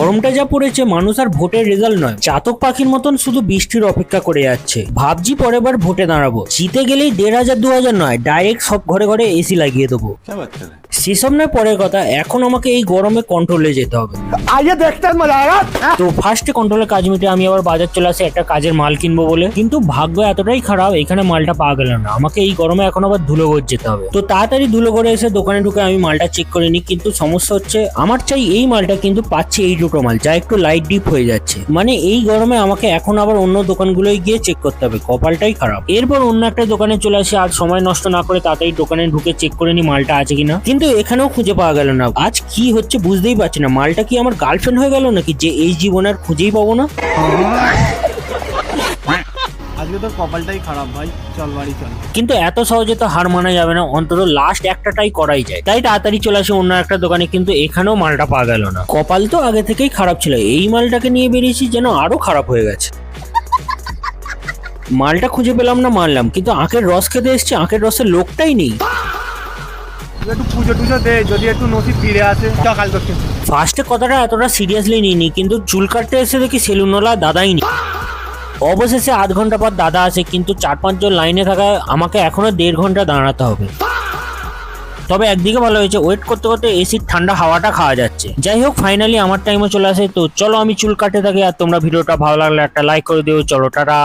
গরমটা যা পড়েছে মানুষ আর ভোটের রেজাল্ট নয়, চাতক পাখির মতন শুধু বৃষ্টির অপেক্ষা করে যাচ্ছে। ভাবছি পরের বার ভোটে দাঁড়াবো, জিতে গেলেই 1500 2000 নয়, ডাইরেক্ট সব ঘরে ঘরে এসি লাগিয়ে দেবো। সেসব নয় পরের কথা, এখন আমাকে এই গরমে কন্ট্রোলে যেতে হবে। তো ফার্স্টে কন্ট্রোলের কাজ মিটে আমি আবার বাজার চলে আসি একটা কাজের মাল কিনবো বলে, কিন্তু ভাগ্য এতটাই খারাপ এখানে মালটা পাওয়া গেল না। আমাকে এই গরমে এখন আবার ধুলোগড় যেতে হবে। তো তাড়াতাড়ি ধুলোগড়ে এসে দোকানে ঢুকে আমি মালটা চেক করে নিই, কিন্তু সমস্যা হচ্ছে আমার চাই এই মালটা, কিন্তু পাচ্ছি এই দুটো মাল যা একটু লাইট ডিপ হয়ে যাচ্ছে। মানে এই গরমে আমাকে এখন আবার অন্য দোকানগুলোয় গিয়ে চেক করতে হবে, কপালটাই খারাপ। এরপর অন্য একটা দোকানে চলে আসি, আর সময় নষ্ট না করে তাড়াতাড়ি দোকানে ঢুকে চেক করে নি মালটা আছে কিনা, কিন্তু এখানেও খুঁজে পাওয়া গেল না। আজ কি হচ্ছে বুঝতেই পারছি না, মালটা কি আমার গার্লফ্রেন্ড হয়ে গেল নাকি যে এই জীবন আর খুঁজেই পাবো না। আজকে তো কপালটাই খারাপ ভাই, চল বাড়ি চল। কিন্তু এত সহজে তো হার মানা যাবে না, অন্তত লাস্ট একটা ট্রাই করাই যায়। তাই তাড়াতাড়ি চলে আসে অন্য একটা দোকানে, কিন্তু এখানেও মালটা পাওয়া গেল না। কপাল তো আগে থেকেই খারাপ ছিল, এই মালটাকে নিয়ে বেরিয়েছি যেন আরো খারাপ হয়ে গেছে। মালটা খুঁজে পেলাম না মানলাম, কিন্তু আখের রস খেতে এসছি, আখের রসের লোকটাই নেই। একটু পুজো টুজো দে, যদি একটু নসিব ফিরে আসে। কাল করতে ফার্স্টে কথাটা এতটা সিরিয়াসলি নিইনি, কিন্তু চুল কাটতে এসে দেখি সেলুনওয়ালা দাদাই নেই। অবশেষে আধ ঘন্টা পর দাদা আসে, কিন্তু 4-5 জন লাইনে থাকায় আমাকে এখনো 1.5 ঘন্টা দাঁড়াতে হবে। তবে একদিকে ভালো হয়েছে, ওয়েট করতে করতে এসির ঠান্ডা হাওয়াটা খাওয়া যাচ্ছে। যাই হোক ফাইনালি আমার টাইমও চলে আসে। তো চলো আমি চুল কাটতে থাকি, আর তোমরা ভিডিওটা ভালো লাগলে একটা লাইক করে দিও। চলো টাটা।